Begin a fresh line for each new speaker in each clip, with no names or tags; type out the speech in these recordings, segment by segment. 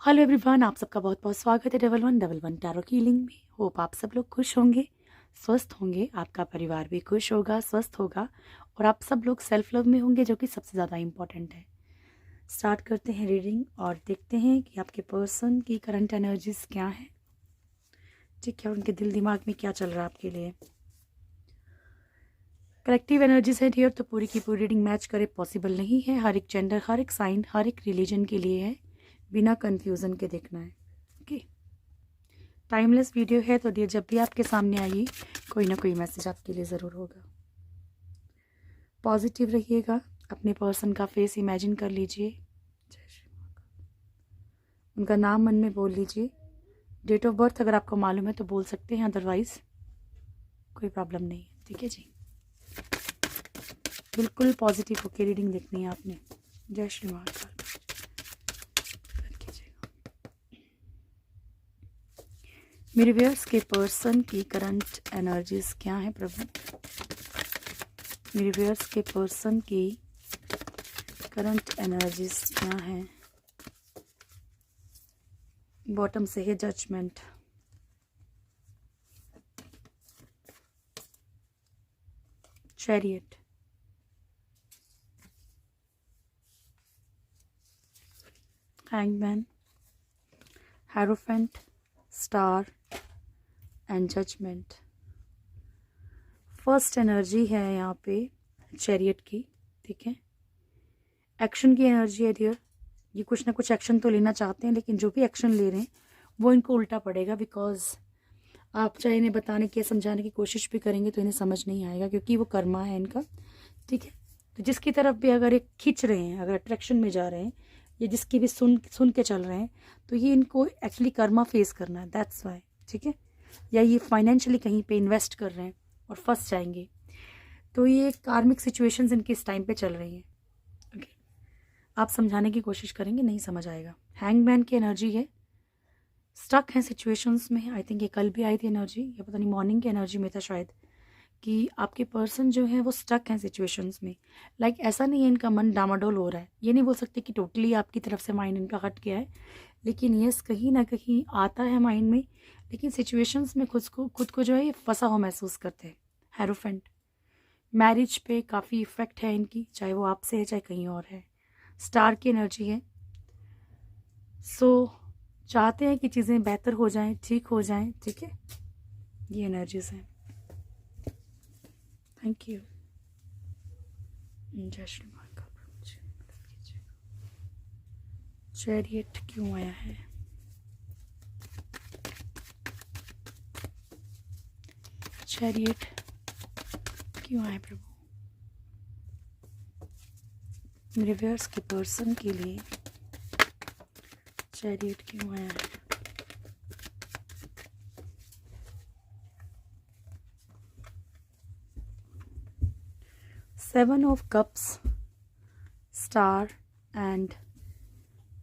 Hello everyone, आप सबका बहुत बहुत स्वागत है डबल वन टैरो हीलिंग में। होप आप सब लोग खुश होंगे, स्वस्थ होंगे, आपका परिवार भी खुश होगा, स्वस्थ होगा और आप सब लोग सेल्फ लव में होंगे, जो कि सबसे ज़्यादा इम्पॉर्टेंट है। स्टार्ट करते हैं रीडिंग और देखते हैं कि आपके पर्सन की करंट एनर्जीज क्या है। ठीक है, उनके दिल दिमाग में क्या चल रहा है आपके लिए। कलेक्टिव एनर्जीज है डियर, तो पूरी की पूरी रीडिंग मैच करे पॉसिबल नहीं है। हर एक जेंडर, हर एक साइन, हर एक रिलीजन के लिए है, बिना कंफ्यूजन के देखना है। ओके, टाइमलेस वीडियो है, तो डियर जब भी आपके सामने आएगी कोई ना कोई मैसेज आपके लिए ज़रूर होगा। पॉजिटिव रहिएगा, अपने पर्सन का फेस इमेजिन कर लीजिए, उनका नाम मन में बोल लीजिए। डेट ऑफ बर्थ अगर आपको मालूम है तो बोल सकते हैं, अदरवाइज कोई प्रॉब्लम नहीं है। ठीक है जी, बिल्कुल पॉजिटिव होकर रीडिंग देखनी है आपने। जय श्री महाकाल। मेरे व्यूअर्स के पर्सन की करंट एनर्जीज क्या है प्रभु। मेरे व्यूअर्स के पर्सन की करंट एनर्जीज क्या है। बॉटम से है judgement, chariot, hangman, hierophant, star and judgement. First energy है यहाँ पे चैरियट की। ठीक है, एक्शन की एनर्जी है डियर। ये कुछ ना कुछ एक्शन तो लेना चाहते हैं, लेकिन जो भी एक्शन ले रहे हैं वो इनको उल्टा पड़ेगा। बिकॉज आप चाहे इन्हें बताने की, समझाने की कोशिश भी करेंगे तो इन्हें समझ नहीं आएगा, क्योंकि वो कर्मा है इनका। ठीक है, तो जिसकी तरफ भी अगर ये खींच रहे हैं, अगर अट्रैक्शन में जा रहे हैं, या जिसकी भी सुन के चल रहे हैं, तो ये इनको एक्चुअली कर्मा फेस करना है, दैट्स वाई। ठीक है, या ये फाइनेंशियली कहीं पे इन्वेस्ट कर रहे हैं और फंस जाएंगे, तो ये कार्मिक सिचुएशंस इनकी इस टाइम पे चल रही हैं। ओके, आप समझाने की कोशिश करेंगे, नहीं समझ आएगा। हैंगमैन की एनर्जी है, स्टक है सिचुएशंस में। आई थिंक ये कल भी आई थी एनर्जी, या पता नहीं मॉर्निंग की एनर्जी में था शायद, कि आपके पर्सन जो है वो स्टक हैं सिचुएशंस में। लाइक ऐसा नहीं है इनका मन डामाडोल हो रहा है, ये नहीं बोल सकते कि टोटली आपकी तरफ से माइंड इनका हट गया है, लेकिन यस कहीं ना कहीं आता है माइंड में, लेकिन सिचुएशंस में खुद को जो है ये फंसा हुआ महसूस करते हैं। हेरोफेंट, मैरिज पे काफ़ी इफेक्ट है इनकी, चाहे वो आपसे है चाहे कहीं और है। स्टार की एनर्जी है, सो चाहते हैं कि चीज़ें बेहतर हो जाएं, ठीक हो जाएं। ठीक है, ये एनर्जीज हैं। Thank you. जय श्री महाकाल। चैरियट क्यों आया है? चैरियट क्यों आए प्रभु? मेरे व्यूअर्स के पर्सन के लिए चैरियट क्यों आया है? Seven of cups, star and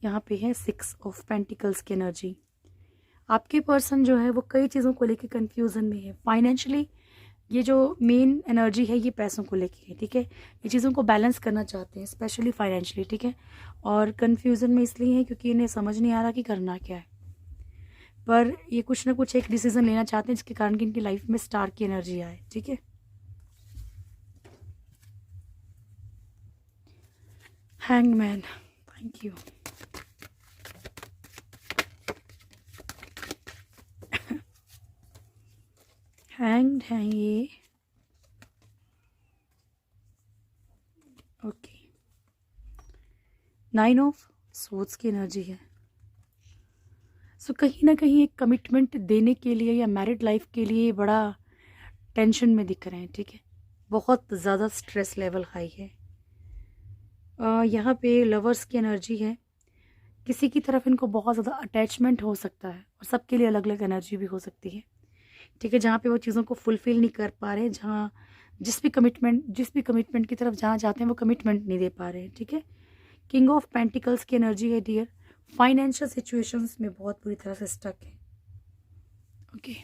यहाँ पे है सिक्स ऑफ पेंटिकल्स की एनर्जी। आपके पर्सन जो है वो कई चीज़ों को लेके कंफ्यूजन में है। फाइनेंशियली ये जो मेन एनर्जी है ये पैसों को लेके है। ठीक है, ये चीज़ों को बैलेंस करना चाहते हैं, स्पेशली फाइनेंशियली। ठीक है, और कंफ्यूजन में इसलिए है क्योंकि इन्हें समझ नहीं आ रहा कि करना क्या है, पर ये कुछ ना कुछ एक डिसीजन लेना चाहते हैं जिसके कारण कि इनकी लाइफ में स्टार की एनर्जी आए। ठीक है, हैंगमैन, थैंक यू। हैंग्ड हैं ये। ओके, नाइन ऑफ सोर्ड्स की एनर्जी है। सो कहीं ना कहीं एक कमिटमेंट देने के लिए या मैरिड लाइफ के लिए बड़ा टेंशन में दिख रहे हैं। ठीक है, बहुत ज़्यादा स्ट्रेस लेवल हाई है। यहाँ पे लवर्स की एनर्जी है, किसी की तरफ इनको बहुत ज़्यादा अटैचमेंट हो सकता है, और सबके लिए अलग अलग एनर्जी भी हो सकती है। ठीक है, जहाँ पे वो चीज़ों को फुलफिल नहीं कर पा रहे, जहाँ जिस भी कमिटमेंट की तरफ जाना चाहते हैं वो कमिटमेंट नहीं दे पा रहे हैं। ठीक है, किंग ऑफ पेंटिकल्स की एनर्जी है डियर, फाइनेंशियल सिचुएशंस में बहुत बुरी तरह से स्टक है। ओके,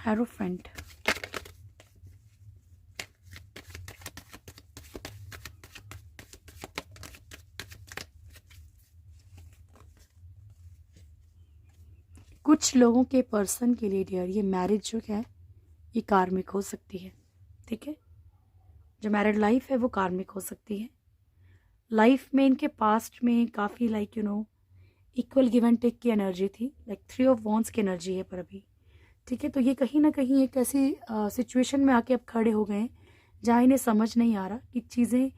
हेरोफेंट, कुछ लोगों के पर्सन के लिए डियर ये मैरिज जो है ये कार्मिक हो सकती है, ठीक है। जो मैरिड लाइफ है वो कार्मिक हो सकती है। लाइफ में इनके पास्ट में काफ़ी like equal give and take की एनर्जी थी, लाइक 3 ऑफ वॉन्ड्स की एनर्जी है पर अभी, ठीक है। तो ये कहीं ना कहीं एक ऐसी सिचुएशन में आके अब खड़े हो गए हैं जहाँ इन्हें समझ नहीं आ रहा कि चीज़ें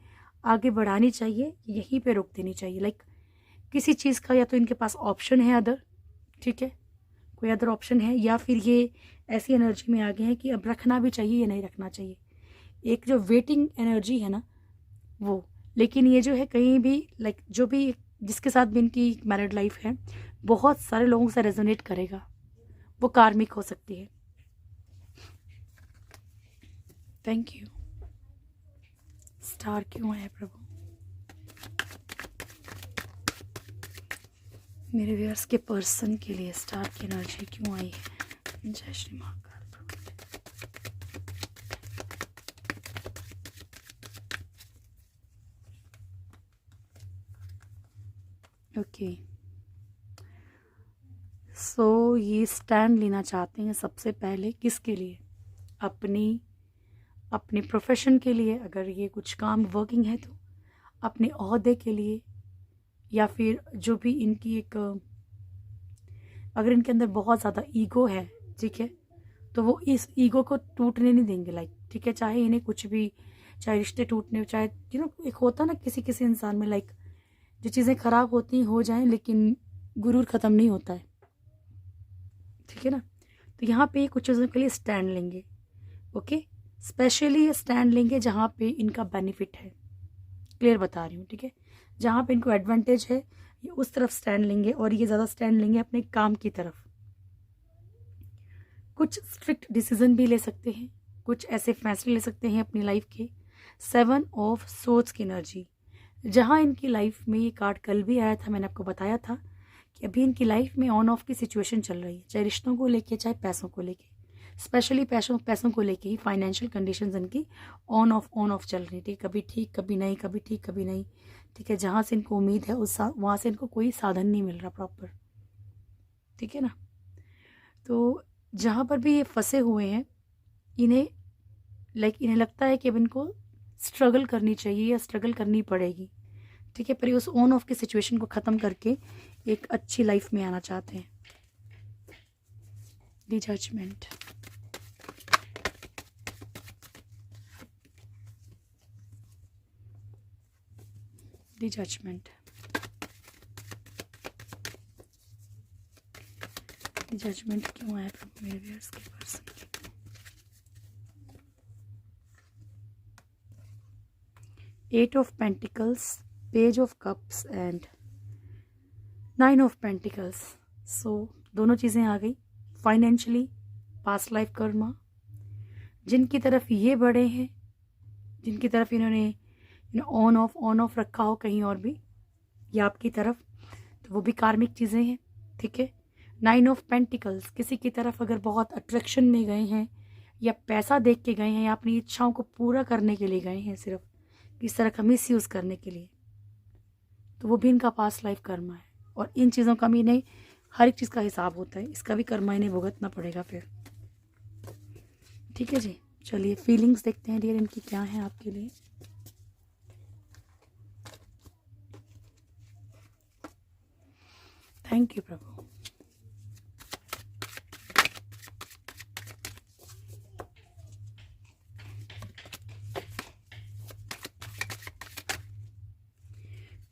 आगे बढ़ानी चाहिए, यहीं पे रोक देनी चाहिए। लाइक किसी चीज़ का या तो इनके पास ऑप्शन है अदर, ठीक है, कोई अदर ऑप्शन है, या फिर ये ऐसी एनर्जी में आ गए हैं कि अब रखना भी चाहिए या नहीं रखना चाहिए। एक जो वेटिंग एनर्जी है ना वो, लेकिन ये जो है कहीं भी लाइक जो भी जिसके साथ भी इनकी मैरिड लाइफ है बहुत सारे लोगों से रेजोनेट करेगा, वो कार्मिक हो सकती है। Thank you. स्टार क्यों आया प्रभु? मेरे व्यूअर्स के पर्सन के लिए स्टार की एनर्जी क्यों आई है? जय श्री महाकाल प्रभु। ओके, सो ये स्टैंड लेना चाहते हैं सबसे पहले किसके लिए? अपने प्रोफेशन के लिए, अगर ये कुछ काम वर्किंग है तो अपने ओहदे के लिए, या फिर जो भी इनकी एक अगर इनके अंदर बहुत ज़्यादा ईगो है, ठीक है, तो वो इस ईगो को टूटने नहीं देंगे। लाइक ठीक है, चाहे इन्हें कुछ भी, चाहे रिश्ते टूटने, चाहे एक होता ना किसी किसी इंसान में लाइक जो चीज़ें खराब होती हो जाएं लेकिन गुरूर ख़त्म नहीं होता है, ठीक है ना। तो यहाँ पे कुछ चीज़ों के लिए स्टैंड लेंगे, ओके। स्पेशली ये स्टैंड लेंगे जहाँ पे इनका बेनिफिट है, क्लियर बता रही हूँ, ठीक है। जहाँ पे इनको एडवांटेज है ये उस तरफ स्टैंड लेंगे, और ये ज़्यादा स्टैंड लेंगे अपने काम की तरफ। कुछ स्ट्रिक्ट डिसीजन भी ले सकते हैं, कुछ ऐसे फैसले ले सकते हैं अपनी लाइफ के। 7 ऑफ सोर्ड्स की एनर्जी, जहाँ इनकी लाइफ में ये कार्ड कल भी आया था, मैंने आपको बताया था कि अभी इनकी लाइफ में ऑन ऑफ की सिचुएशन चल रही है, चाहे रिश्तों को लेके चाहे पैसों को लेके। स्पेशली पैसों को लेके ही फाइनेंशियल कंडीशंस इनकी ऑन ऑफ चल रही थी, कभी ठीक कभी नहीं, कभी ठीक कभी नहीं, ठीक है। जहाँ से इनको उम्मीद है वहाँ से इनको कोई साधन नहीं मिल रहा प्रॉपर, ठीक है ना। तो जहाँ पर भी ये फंसे हुए हैं इन्हें इन्हें लगता है कि अब इनको स्ट्रगल करनी चाहिए या स्ट्रगल करनी पड़ेगी, ठीक है। पर ये उस ऑन ऑफ की सिचुएशन को ख़त्म करके एक अच्छी लाइफ में आना चाहते हैं। The judgement, the judgement, judgement क्यों आया प्रभु मेरे व्यूअर्स के पर्सन के? Eight of pentacles, page of cups and 9 of pentacles. So दोनों चीज़ें आ गई। फाइनेंशियली पास्ट लाइफ कर्मा, जिनकी तरफ ये बढ़े हैं, जिनकी तरफ इन्होंने ऑन ऑफ रखा हो कहीं और भी या आपकी तरफ, तो वो भी कार्मिक चीज़ें हैं, ठीक है। 9 ऑफ पेंटिकल्स, किसी की तरफ अगर बहुत अट्रैक्शन में गए हैं या पैसा देख के गए हैं या अपनी इच्छाओं को पूरा करने के लिए गए हैं, सिर्फ किस तरह का मिस यूज़ करने के लिए, तो वो भी इनका पास्ट लाइफ कर्मा है। और इन चीज़ों का भी नहीं, हर एक चीज़ का हिसाब होता है, इसका भी कर्मा इन्हें भुगतना पड़ेगा फिर, ठीक है जी। चलिए फीलिंग्स देखते हैं डियर इनकी क्या है आपके लिए। थैंक यू प्रभु।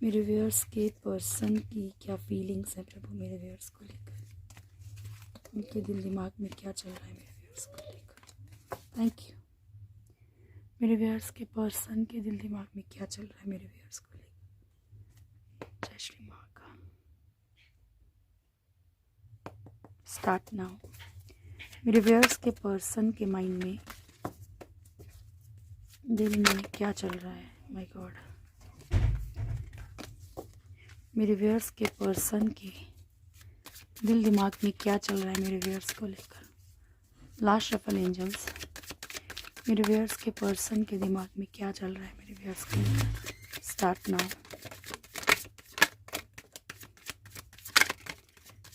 मेरे व्यूअर्स के पर्सन की क्या फीलिंग्स हैं प्रभु मेरे व्यूअर्स को लेकर, उनके दिल दिमाग में क्या चल रहा है मेरे व्यूअर्स को लेकर। Thank you. मेरे व्यूअर्स के पर्सन के दिल दिमाग में क्या चल रहा है मेरे व्यूअर्स को लेकर। जय श्री महाकाल। Start now. मेरे व्यूअर्स के पर्सन के माइंड में दिल में क्या चल रहा है, माय गॉड। मेरे व्यूअर्स के पर्सन के दिल दिमाग में क्या चल रहा है मेरे व्यूअर्स को लेकर। लास्ट शफल एंजल्स, मेरे व्यूअर्स के पर्सन के दिमाग में क्या चल रहा है मेरे व्यूअर्स को लेकर। Start now.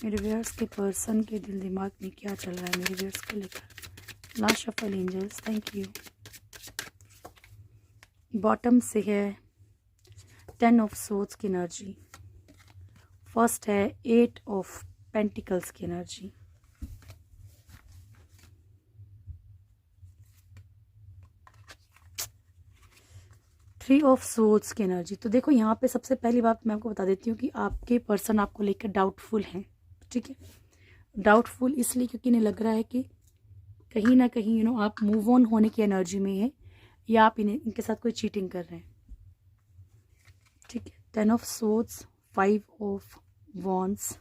मेरे व्यूअर्स के पर्सन के दिल दिमाग में क्या चल रहा है मेरे व्यूअर्स को लेकर। Last shuffle angels, thank you. Bottom से है 10 ऑफ सोर्ड्स की एनर्जी, फर्स्ट है 8 ऑफ पेंटिकल्स की एनर्जी, थ्री ऑफ सोर्ड्स की एनर्जी। तो देखो यहाँ पे सबसे पहली बात मैं आपको बता देती हूँ कि आपके पर्सन आपको लेकर डाउटफुल हैं, ठीक है। डाउटफुल इसलिए क्योंकि इन्हें लग रहा है कि कहीं ना कहीं आप मूव ऑन होने की एनर्जी में हैं, या आप इनके साथ कोई चीटिंग कर रहे हैं, ठीक है। 10 of swords, 5 of wands,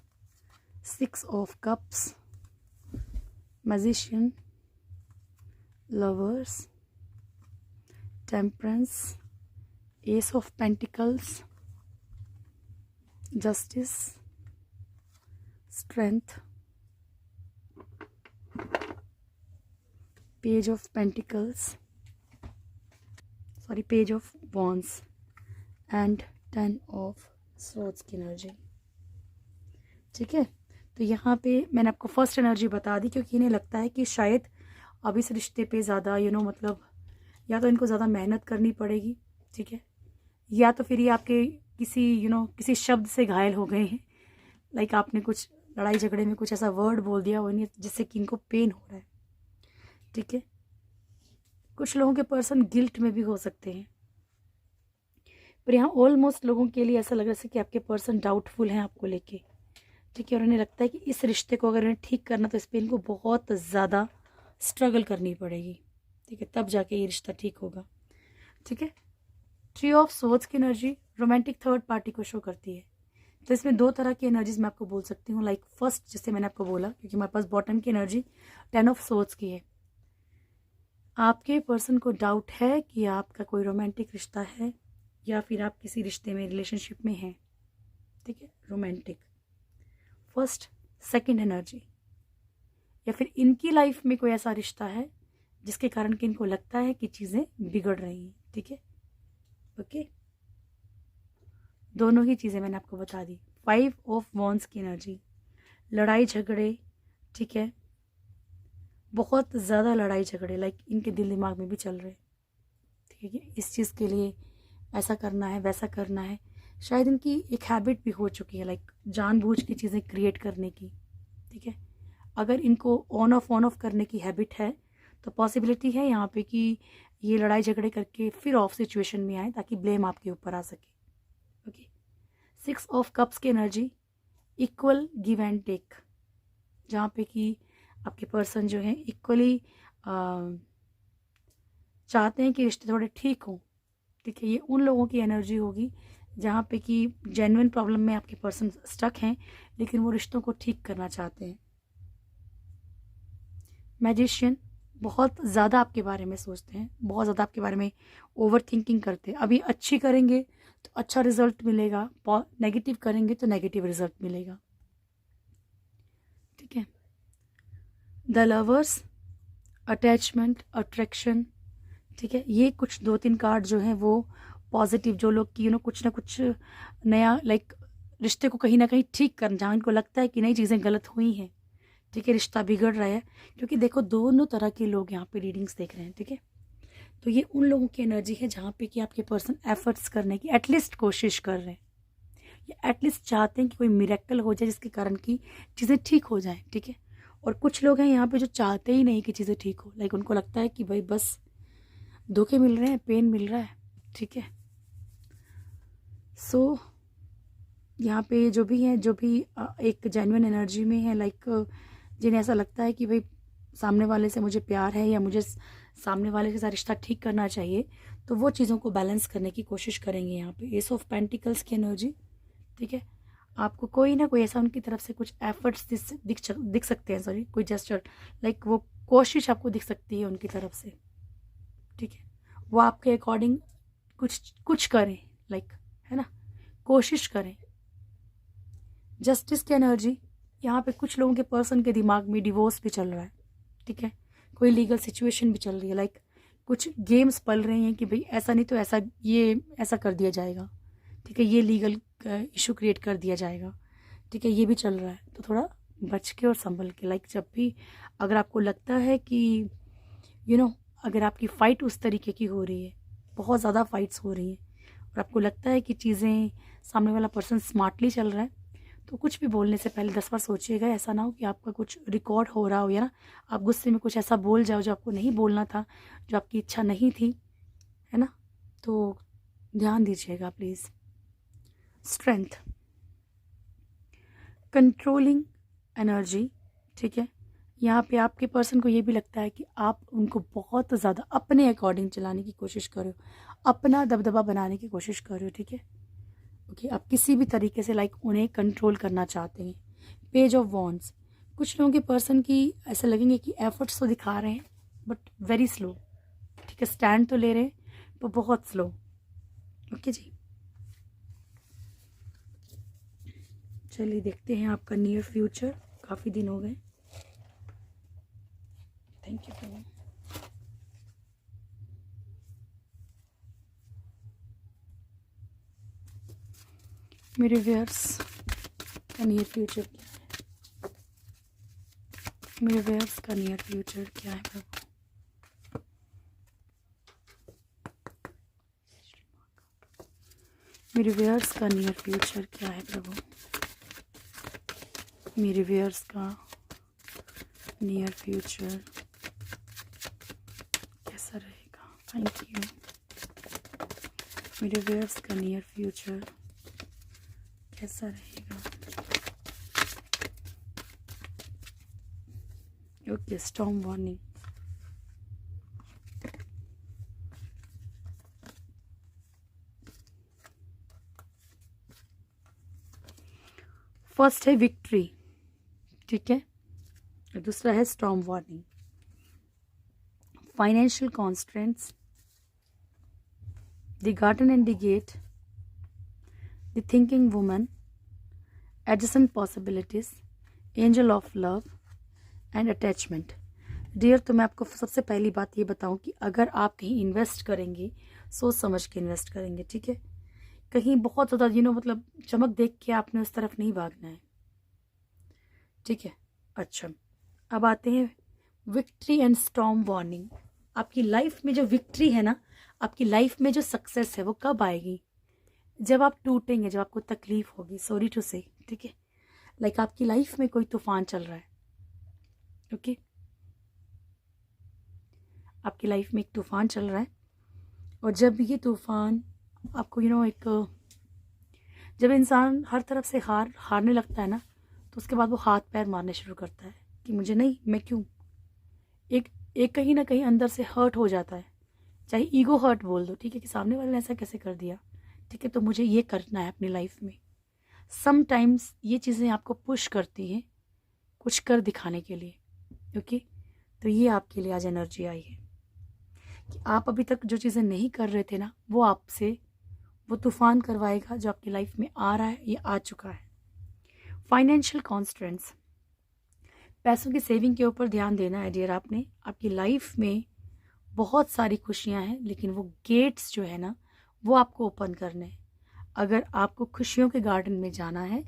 6 of cups, magician, lovers, temperance, S of pentacles, justice, strength, page of pentacles, sorry page of wands and 10 of swords की एनर्जी, ठीक है। तो यहाँ पे मैंने आपको फर्स्ट एनर्जी बता दी क्योंकि इन्हें लगता है कि शायद अब इस रिश्ते पे ज़्यादा मतलब या तो इनको ज़्यादा मेहनत करनी पड़ेगी, ठीक है, या तो फिर ये आपके किसी किसी शब्द से घायल हो गए हैं, लाइक आपने कुछ लड़ाई झगड़े में कुछ ऐसा वर्ड बोल दिया हो जिससे कि इनको पेन हो रहा है, ठीक है। कुछ लोगों के पर्सन गिल्ट में भी हो सकते हैं, पर यहाँ ऑलमोस्ट लोगों के लिए ऐसा लग रहा है कि आपके पर्सन डाउटफुल हैं आपको लेके, ठीक है। और उन्हें लगता है कि इस रिश्ते को अगर इन्हें ठीक करना तो इस पर इनको बहुत ज़्यादा स्ट्रगल करनी पड़ेगी, ठीक है, तब जाके ये रिश्ता ठीक होगा, ठीक है। 3 ऑफ सोर्ड्स की एनर्जी रोमांटिक थर्ड पार्टी को शो करती है। तो इसमें 2 तरह की एनर्जीज मैं आपको बोल सकती हूँ, लाइक फर्स्ट जैसे मैंने आपको बोला क्योंकि हमारे पास बॉटम की एनर्जी 10 ऑफ सोर्ड्स की है। आपके पर्सन को डाउट है कि आपका कोई रोमांटिक रिश्ता है या फिर आप किसी रिश्ते में रिलेशनशिप में हैं, ठीक है, रोमांटिक फर्स्ट सेकंड एनर्जी, या फिर इनकी लाइफ में कोई ऐसा रिश्ता है जिसके कारण कि इनको लगता है कि चीज़ें बिगड़ रही हैं, ठीक है, ओके। दोनों ही चीज़ें मैंने आपको बता दी। 5 ऑफ वॉन्ड्स की एनर्जी, लड़ाई झगड़े, ठीक है, बहुत ज़्यादा लड़ाई झगड़े लाइक इनके दिल दिमाग में भी चल रहे, ठीक है, इस चीज़ के लिए ऐसा करना है वैसा करना है। शायद इनकी एक हैबिट भी हो चुकी है लाइक जानबूझ के चीज़ें क्रिएट करने की, ठीक है। अगर इनको ऑन ऑफ करने की हैबिट है तो पॉसिबिलिटी है यहाँ पे कि ये लड़ाई झगड़े करके फिर ऑफ सिचुएशन में आए ताकि ब्लेम आपके ऊपर आ सके, ओके। 6 ऑफ कप्स की energy equal give and take, जहाँ पे कि आपके पर्सन जो है इक्वली चाहते हैं कि रिश्ते थोड़े ठीक हों, ठीक है। ये उन लोगों की एनर्जी होगी जहाँ पे कि जेन्युइन प्रॉब्लम में आपके पर्सन स्टक हैं लेकिन वो रिश्तों को ठीक करना चाहते हैं। मैजिशियन बहुत ज़्यादा आपके बारे में सोचते हैं, बहुत ज़्यादा आपके बारे में ओवर थिंकिंग करते हैं। अभी अच्छी करेंगे तो अच्छा रिजल्ट मिलेगा, नेगेटिव करेंगे तो नेगेटिव रिजल्ट मिलेगा, ठीक है। द लवर्स, अटैचमेंट, अट्रैक्शन, ठीक है, ये कुछ 2-3 कार्ड जो हैं वो पॉजिटिव, जो लोग कि कुछ ना कुछ नया लाइक रिश्ते को कहीं ना कहीं ठीक करना, जहाँ इनको लगता है कि नई चीज़ें गलत हुई हैं, ठीक है, रिश्ता बिगड़ रहा है। क्योंकि देखो दोनों तरह के लोग यहाँ पे रीडिंग्स देख रहे हैं, ठीक है। तो ये उन लोगों की एनर्जी है जहाँ पे कि आपके पर्सन एफर्ट्स करने की एटलीस्ट कोशिश कर रहे हैं, या एटलीस्ट चाहते हैं कि कोई मिरेकल हो जाए जिसके कारण की चीज़ें ठीक हो जाएं, ठीक है। और कुछ लोग हैं यहाँ पे जो चाहते ही नहीं कि चीज़ें ठीक हो, लाइक उनको लगता है कि भाई बस धोखे मिल रहे हैं, पेन मिल रहा है, ठीक है। सो यहाँ पे जो भी हैं, जो भी एक जेन्युइन एनर्जी में है, लाइक जिन्हें ऐसा लगता है कि भाई सामने वाले से मुझे प्यार है या मुझे सामने वाले के साथ रिश्ता ठीक करना चाहिए, तो वो चीज़ों को बैलेंस करने की कोशिश करेंगे। यहाँ पे एस ऑफ पेंटिकल्स की एनर्जी, ठीक है, आपको कोई ना कोई ऐसा उनकी तरफ से कुछ एफर्ट्स दिख सकते हैं, सॉरी कोई जेस्चर, लाइक वो कोशिश आपको दिख सकती है उनकी तरफ से, ठीक है। वो आपके अकॉर्डिंग कुछ करें, लाइक है ना, कोशिश करें। जस्टिस की एनर्जी, यहाँ पे कुछ लोगों के पर्सन के दिमाग में डिवोर्स भी चल रहा है, ठीक है, कोई लीगल सिचुएशन भी चल रही है, लाइक कुछ गेम्स पल रहे हैं कि भाई ऐसा नहीं तो ऐसा, ये ऐसा कर दिया जाएगा, ठीक है, ये लीगल इशू क्रिएट कर दिया जाएगा, ठीक है, ये भी चल रहा है, तो थोड़ा बच के और संभल के। लाइक जब भी अगर आपको लगता है कि अगर आपकी फ़ाइट उस तरीके की हो रही है, बहुत ज़्यादा फाइट्स हो रही हैं, और आपको लगता है कि चीज़ें, सामने वाला पर्सन स्मार्टली चल रहा है, तो कुछ भी बोलने से पहले 10 बार सोचिएगा। ऐसा ना हो कि आपका कुछ रिकॉर्ड हो रहा हो, या ना आप गुस्से में कुछ ऐसा बोल जाओ जो आपको नहीं बोलना था, जो आपकी इच्छा नहीं थी, है ना। तो ध्यान दीजिएगा प्लीज़। स्ट्रेंथ, कंट्रोलिंग एनर्जी, ठीक है। यहाँ पे आपके पर्सन को ये भी लगता है कि आप उनको बहुत ज़्यादा अपने अकॉर्डिंग चलाने की कोशिश कर रहे हो, अपना दबदबा बनाने की कोशिश कर रहे हो, ठीक है। ओके, आप किसी भी तरीके से लाइक उन्हें कंट्रोल करना चाहते हैं। पेज ऑफ वॉन्ड्स, कुछ लोगों के पर्सन की ऐसे लगेंगे कि एफर्ट्स तो दिखा रहे हैं बट वेरी स्लो, ठीक है। स्टैंड तो ले रहे हैं पर बहुत स्लो। ओके जी, चलिए देखते हैं आपका नियर फ्यूचर। काफ़ी दिन हो गए। थैंक यू प्रभु। मेरे व्यूअर्स का नियर फ्यूचर क्या है? मेरे व्यूअर्स का नियर फ्यूचर क्या है प्रभु? मेरे व्यूअर्स का नियर फ्यूचर क्या है प्रभु? मेरे व्यूअर्स का नियर फ्यूचर कैसा रहेगा? Thank you. मेरे व्यूअर्स का नियर फ्यूचर कैसा रहेगा? Okay, storm warning. फर्स्ट है विक्ट्री, ठीक है, और दूसरा है storm warning. Financial constraints, the garden and the gate, the thinking woman, adjacent possibilities, angel of love and attachment. Dear, तो मैं आपको सबसे पहली बात ये बताऊं कि अगर आप कहीं इन्वेस्ट करेंगे, सोच समझ के इन्वेस्ट करेंगे, ठीक है। कहीं बहुत ज़्यादा मतलब चमक देख के आपने उस तरफ नहीं भागना है, ठीक है। अच्छा, अब आते हैं विक्ट्री एंड स्टॉर्म वार्निंग। आपकी लाइफ में जो विक्ट्री है ना, आपकी लाइफ में जो सक्सेस है, वो कब आएगी? जब आप टूटेंगे, जब आपको तकलीफ होगी। सॉरी टू से, ठीक है। लाइक आपकी लाइफ में कोई तूफान चल रहा है, ओके। आपकी लाइफ में एक तूफान चल रहा है, और जब ये तूफान आपको जब इंसान हर तरफ से हारने लगता है ना, तो उसके बाद वो हाथ पैर मारने शुरू करता है कि मुझे नहीं, मैं क्यों। एक कहीं ना कहीं अंदर से हर्ट हो जाता है, चाहे ईगो हर्ट बोल दो, ठीक है, कि सामने वाले ने ऐसा कैसे कर दिया, ठीक है, तो मुझे ये करना है अपनी लाइफ में। समटाइम्स ये चीज़ें आपको पुश करती हैं कुछ कर दिखाने के लिए, ओके। तो ये आपके लिए आज एनर्जी आई है कि आप अभी तक जो चीज़ें नहीं कर रहे थे ना, वो आपसे वो तूफान करवाएगा जो आपकी लाइफ में आ रहा है, ये आ चुका है। फाइनेंशियल कॉन्स्ट्रेंट्स, पैसों की सेविंग के ऊपर ध्यान देना है डियर। आपने आपकी लाइफ में बहुत सारी खुशियां हैं, लेकिन वो गेट्स जो है ना, वो आपको ओपन करने हैं। अगर आपको खुशियों के गार्डन में जाना है,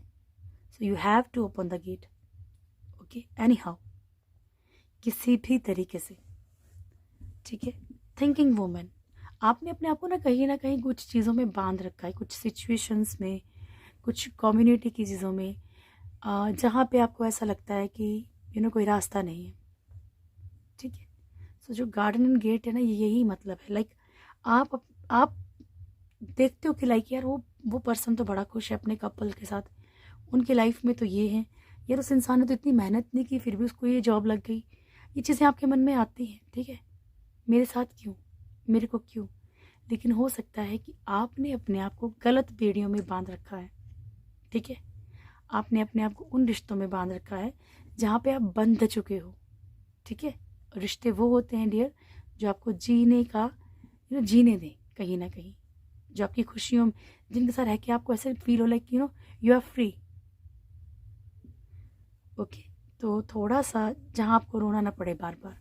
so you have to open the gate, okay, anyhow, किसी भी तरीके से, ठीक है। थिंकिंग वुमेन, आपने अपने आप को ना कहीं कुछ चीज़ों में बांध रखा है, कुछ सिचुएशंस में, कुछ कम्युनिटी की चीज़ों में, जहाँ पे आपको ऐसा लगता है कि कोई रास्ता नहीं है, ठीक है। सो जो गार्डन एंड गेट है ना, ये यही मतलब है। लाइक आप देखते हो कि लाइक यार वो पर्सन तो बड़ा खुश है अपने कपल के साथ, उनकी लाइफ में तो ये है, यार उस इंसान ने तो इतनी मेहनत नहीं की फिर भी उसको ये जॉब लग गई। ये चीज़ें आपके मन में आती हैं, ठीक है, मेरे साथ क्यों, मेरे को क्यों। लेकिन हो सकता है कि आपने अपने आप को गलत बेड़ियों में बांध रखा है, ठीक है। आपने अपने आप को उन रिश्तों में बांध रखा है जहाँ पे आप बंध चुके हो, ठीक है। रिश्ते वो होते हैं डियर जो आपको जीने का जीने दें कहीं ना कहीं, जो आपकी खुशियों, जिनके साथ रह के आपको ऐसे फील हो like you are free, okay. तो थोड़ा सा जहाँ आपको रोना ना पड़े बार बार।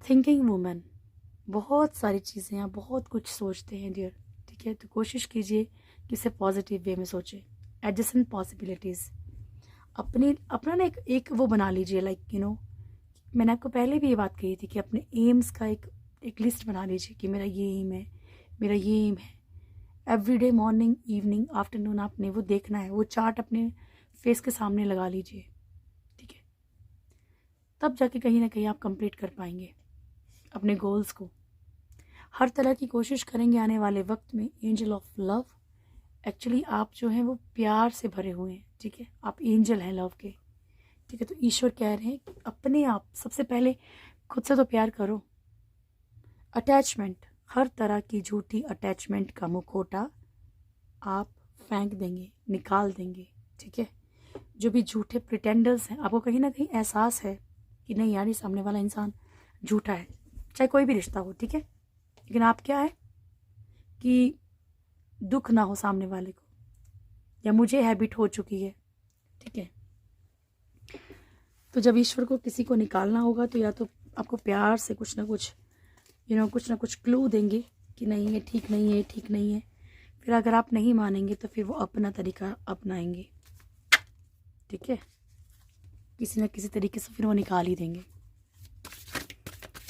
थिंकिंग वुमेन, बहुत सारी चीज़ें, आप बहुत कुछ सोचते हैं डियर, ठीक है। तो कोशिश कीजिए कि इसे पॉजिटिव वे में सोचें, एडजेसेंट पॉसिबिलिटीज़। अपना ना एक वो बना लीजिए, लाइक मैंने आपको पहले भी ये बात कही थी कि अपने एम्स का एक लिस्ट बना लीजिए कि मेरा ये एम है, मेरा ये एम है। एवरीडे मॉर्निंग इवनिंग आफ्टरनून आपने वो देखना है, वो चार्ट अपने फेस के सामने लगा लीजिए, ठीक है। तब जाके कहीं ना कहीं आप कंप्लीट कर पाएंगे अपने गोल्स को। हर तरह की कोशिश करेंगे आने वाले वक्त में। एंजल ऑफ लव, एक्चुअली आप जो हैं वो प्यार से भरे हुए हैं, ठीक है। आप एंजल हैं लव के, ठीक है। तो ईश्वर कह रहे हैं कि अपने आप सबसे पहले खुद से तो प्यार करो। अटैचमेंट, हर तरह की झूठी अटैचमेंट का मुखौटा आप फेंक देंगे, निकाल देंगे, ठीक है। जो भी झूठे प्रिटेंडर्स हैं, आपको कहीं ना कहीं एहसास है कि नहीं यार, ये सामने वाला इंसान झूठा है, चाहे कोई भी रिश्ता हो, ठीक है। लेकिन आप क्या है कि दुख ना हो सामने वाले को, या मुझे हैबिट हो चुकी है, ठीक है। तो जब ईश्वर को किसी को निकालना होगा तो या तो आपको प्यार से कुछ ना कुछ क्लू देंगे कि नहीं ये ठीक नहीं है, ठीक नहीं है। फिर अगर आप नहीं मानेंगे तो फिर वो अपना तरीका अपनाएंगे, ठीक है। किसी न किसी तरीके से फिर वो निकाल ही देंगे।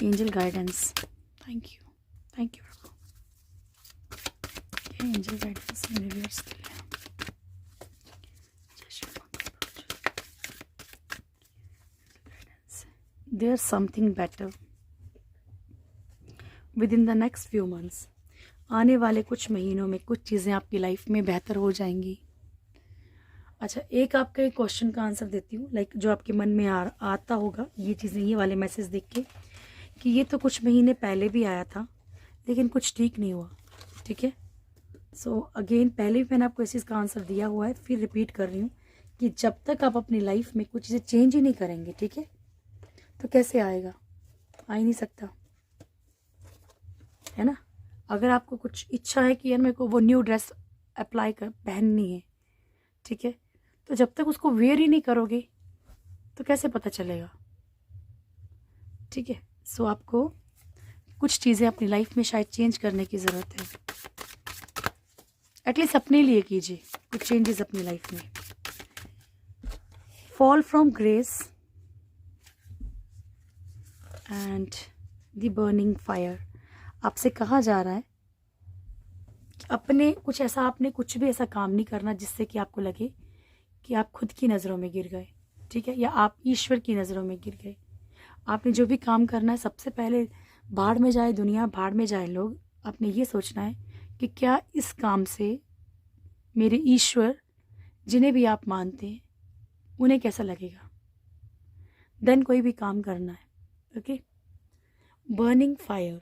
Angel guidance, thank you angel guidance universe के लिए। There's something better within the next few months. आने वाले कुछ महीनों में कुछ चीज़ें आपकी लाइफ में बेहतर हो जाएंगी। अच्छा, एक आपका एक क्वेश्चन का आंसर देती हूँ, लाइक जो आपके मन में आता होगा ये चीज़ें, ये वाले मैसेज देख के कि ये तो कुछ महीने पहले भी आया था लेकिन कुछ ठीक नहीं हुआ, ठीक है। सो अगेन, पहले भी मैंने आपको इस चीज़ का आंसर दिया हुआ है, फिर रिपीट कर रही हूँ कि जब तक आप अपनी लाइफ में कुछ चीज़ें चेंज ही नहीं करेंगे, ठीक है, तो कैसे आएगा? आ ही नहीं सकता, है ना। अगर आपको कुछ इच्छा है कि यार मेरे को वो न्यू ड्रेस पहननी है, ठीक है, तो जब तक उसको वेयर ही नहीं करोगे तो कैसे पता चलेगा, ठीक है। सो आपको कुछ चीज़ें अपनी लाइफ में शायद चेंज करने की ज़रूरत है। एटलीस्ट अपने लिए कीजिए कुछ चेंजेस अपनी लाइफ में। Fall from grace and the burning fire, आपसे कहा जा रहा है कि आपने कुछ भी ऐसा काम नहीं करना जिससे कि आपको लगे कि आप खुद की नज़रों में गिर गए, ठीक है, या आप ईश्वर की नज़रों में गिर गए। आपने जो भी काम करना है, सबसे पहले भाड़ में जाए दुनिया, भाड़ में जाए लोग, आपने ये सोचना है कि क्या इस काम से मेरे ईश्वर, जिन्हें भी आप मानते हैं, उन्हें कैसा लगेगा, देन कोई भी काम करना है, ओके। बर्निंग फायर,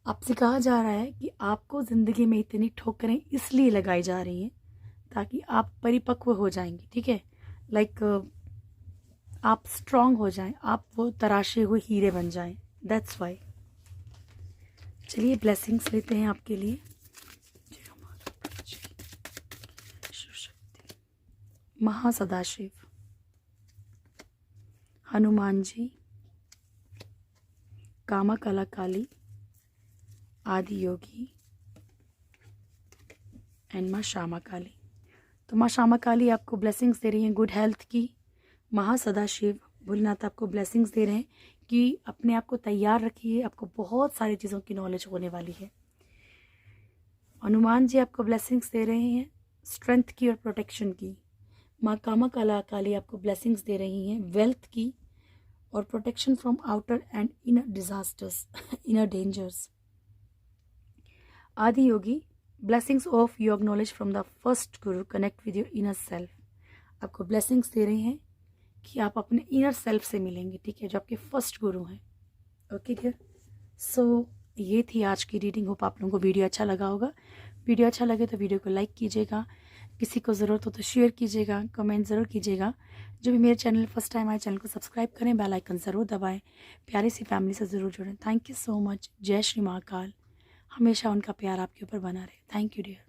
आपसे कहा जा रहा है कि आपको ज़िंदगी में इतनी ठोकरें इसलिए लगाई जा रही हैं ताकि आप परिपक्व हो जाएंगे, ठीक है। लाइक आप स्ट्रांग हो जाएं, आप वो तराशे हुए हीरे बन जाएं, दैट्स वाई। चलिए ब्लेसिंग्स लेते हैं आपके लिए। महासदाशिव, हनुमान जी, कामा कला काली, आदि योगी एंड माँ श्यामा काली। तो माँ श्यामा काली आपको ब्लेसिंग्स दे रही हैं गुड हेल्थ की। महासदाशिव भोलेनाथ आपको ब्लेसिंग्स दे रहे हैं कि अपने आप को तैयार रखिए, आपको बहुत सारी चीज़ों की नॉलेज होने वाली है। हनुमान जी आपको ब्लेसिंग्स दे रहे हैं स्ट्रेंथ की और प्रोटेक्शन की। माँ कामा कला काली आपको ब्लेसिंग्स दे रही हैं वेल्थ की और protection from outer and inner disasters, inner dangers. Adi Yogi, blessings of your knowledge from the first guru, connect with your inner self. आपको ब्लेसिंग्स दे रही हैं कि आप अपने इनर सेल्फ से मिलेंगे, ठीक है, जो आपके फर्स्ट गुरु हैं, ओके डियर। सो ये थी आज की रीडिंग। होप आप लोगों को वीडियो अच्छा लगा होगा। वीडियो अच्छा लगे तो वीडियो को लाइक कीजिएगा, किसी को ज़रूरत हो तो शेयर कीजिएगा, कमेंट ज़रूर कीजिएगा। जो भी मेरे चैनल फर्स्ट टाइम आए, चैनल को सब्सक्राइब करें, बेल आइकन ज़रूर दबाएं, प्यारी सी फैमिली से ज़रूर जुड़ें। Thank you so much. जय श्री महाकाल। हमेशा उनका प्यार आपके ऊपर बना रहे। Thank you dear.